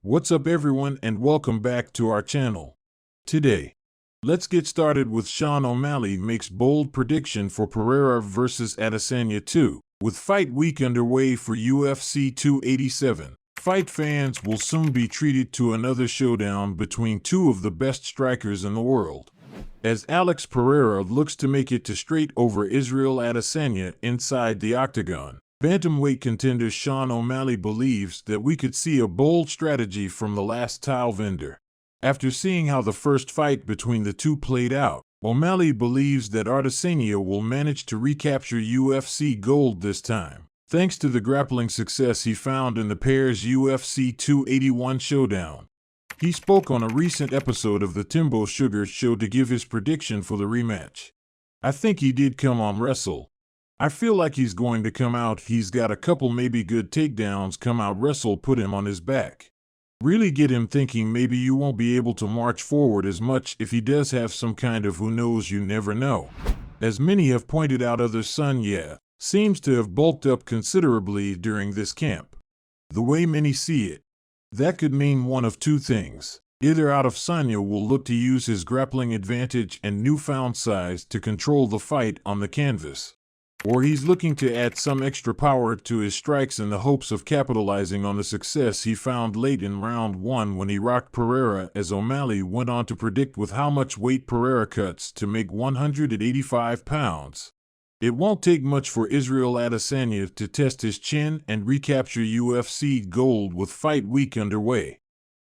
What's up everyone and welcome back to our channel. Today, let's get started with Sean O'Malley makes bold prediction for Pereira vs Adesanya II, with fight week underway for UFC 287. Fight fans will soon be treated to another showdown between two of the best strikers in the world, as Alex Pereira looks to make it to straight over Israel Adesanya inside the octagon. Bantamweight contender Sean O'Malley believes that we could see a bold strategy from the last tile vendor. After seeing how the first fight between the two played out, O'Malley believes that Adesanya will manage to recapture UFC gold this time, thanks to the grappling success he found in the pair's UFC 281 showdown. He spoke on a recent episode of the Timbo Sugar Show to give his prediction for the rematch. "I think he did come on wrestle. I feel like he's going to come out. He's got a couple maybe good takedowns, come out wrestle, put him on his back. Really get him thinking maybe you won't be able to march forward as much if he does have some kind of who knows, you never know." As many have pointed out, other son seems to have bulked up considerably during this camp. The way many see it, that could mean one of two things. Either Adesanya will look to use his grappling advantage and newfound size to control the fight on the canvas, or he's looking to add some extra power to his strikes in the hopes of capitalizing on the success he found late in round one when he rocked Pereira, as O'Malley went on to predict with how much weight Pereira cuts to make 185 pounds. It won't take much for Israel Adesanya to test his chin and recapture UFC gold with fight week underway.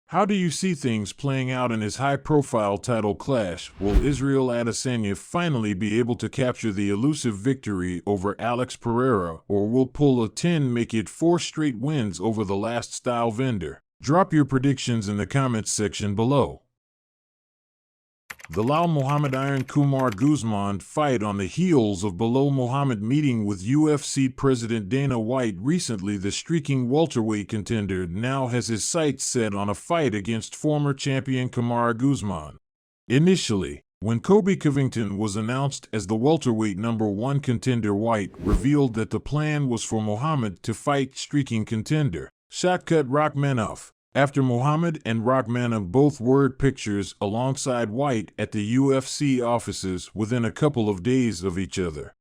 How do you see things playing out in his high-profile title clash? Will Israel Adesanya finally be able to capture the elusive victory over Alex Pereira, or will pull a 10 make it 4 straight wins over the last style vendor? Drop your predictions in the comments section below. The Lal Muhammad Iron Kamaru Usman fight on the heels of Belal Muhammad meeting with UFC President Dana White recently. The streaking welterweight contender now has his sights set on a fight against former champion Kamaru Usman. Initially, when Colby Covington was announced as the welterweight #1 contender, White revealed that the plan was for Muhammad to fight streaking contender Shavkat Rakhmonov, after Muhammad and Rakhmonov both word pictures alongside White at the UFC offices within a couple of days of each other.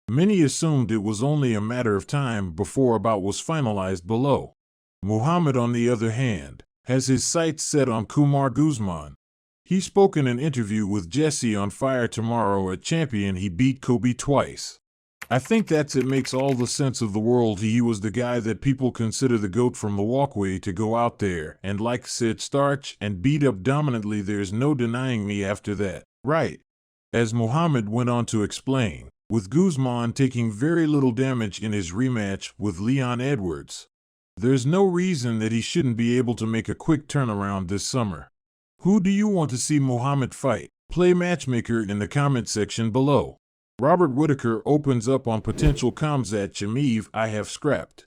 Many assumed it was only a matter of time before a bout was finalized below. Muhammad, on the other hand, has his sights set on Kamaru Usman. He spoke in an interview with Jesse on Fire Tomorrow. A champion, he beat Kobe twice. "I think that's it, makes all the sense of the world. He was the guy that people consider the GOAT from the walkway to go out there and, like said, starch and beat up dominantly. There's no denying me after that, right?" As Muhammad went on to explain, with Usman taking very little damage in his rematch with Leon Edwards, there's no reason that he shouldn't be able to make a quick turnaround this summer. Who do you want to see Muhammad fight? Play matchmaker in the comment section below. Robert Whittaker opens up on potential Gaethje Chimaev. "I have scrapped."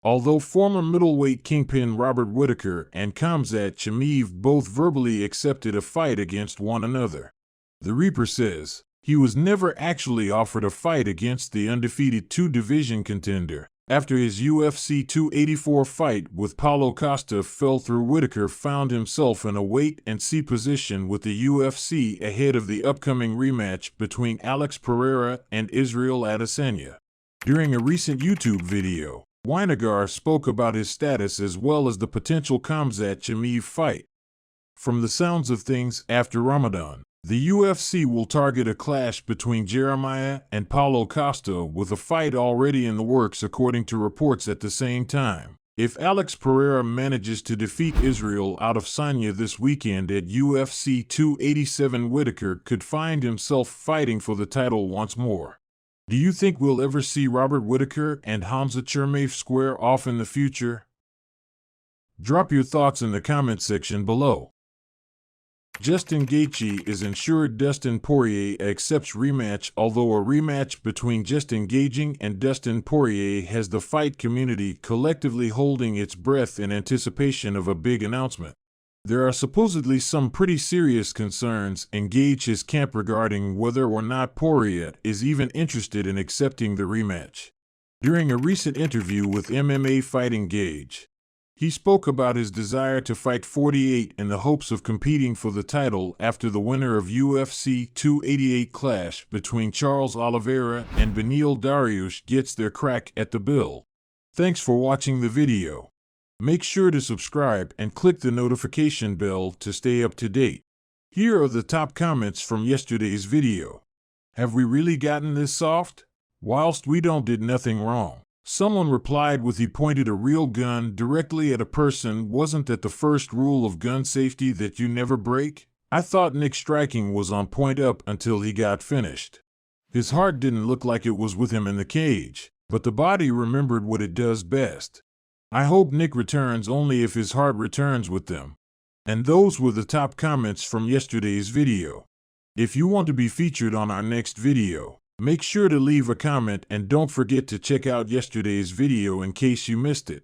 Although former middleweight kingpin Robert Whittaker and Gaethje Chimaev both verbally accepted a fight against one another, the Reaper says he was never actually offered a fight against the undefeated two-division contender. After his UFC 284 fight with Paulo Costa fell through, Whittaker found himself in a wait-and-see position with the UFC ahead of the upcoming rematch between Alex Pereira and Israel Adesanya. During a recent YouTube video, Whittaker spoke about his status as well as the potential Gaethje Chimaev fight. From the sounds of things, after Ramadan, the UFC will target a clash between Jeremiah and Paulo Costa, with a fight already in the works according to reports. At the same time, if Alex Pereira manages to defeat Israel Adesanya this weekend at UFC 287, Whittaker could find himself fighting for the title once more. Do you think we'll ever see Robert Whittaker and Khamzat Chimaev square off in the future? Drop your thoughts in the comment section below. Justin Gaethje is ensured Dustin Poirier accepts rematch. Although a rematch between Justin Gaethje and Dustin Poirier has the fight community collectively holding its breath in anticipation of a big announcement, there are supposedly some pretty serious concerns in Gaethje's camp regarding whether or not Poirier is even interested in accepting the rematch. During a recent interview with MMA Fighting Gaethje, He spoke about his desire to fight 48 in the hopes of competing for the title after the winner of UFC 288 clash between Charles Oliveira and Beneil Dariush gets their crack at the bill. Thanks for watching the video. Make sure to subscribe and click the notification bell to stay up to date. Here are the top comments from yesterday's video. Have we really gotten this soft? Whilst we did nothing wrong. Someone replied with he pointed a real gun directly at a person. Wasn't that the first rule of gun safety that you never break? I thought Nick's striking was on point up until he got finished. His heart didn't look like it was with him in the cage, but the body remembered what it does best. I hope Nick returns only if his heart returns with them. And those were the top comments from yesterday's video. If you want to be featured on our next video, make sure to leave a comment and don't forget to check out yesterday's video in case you missed it.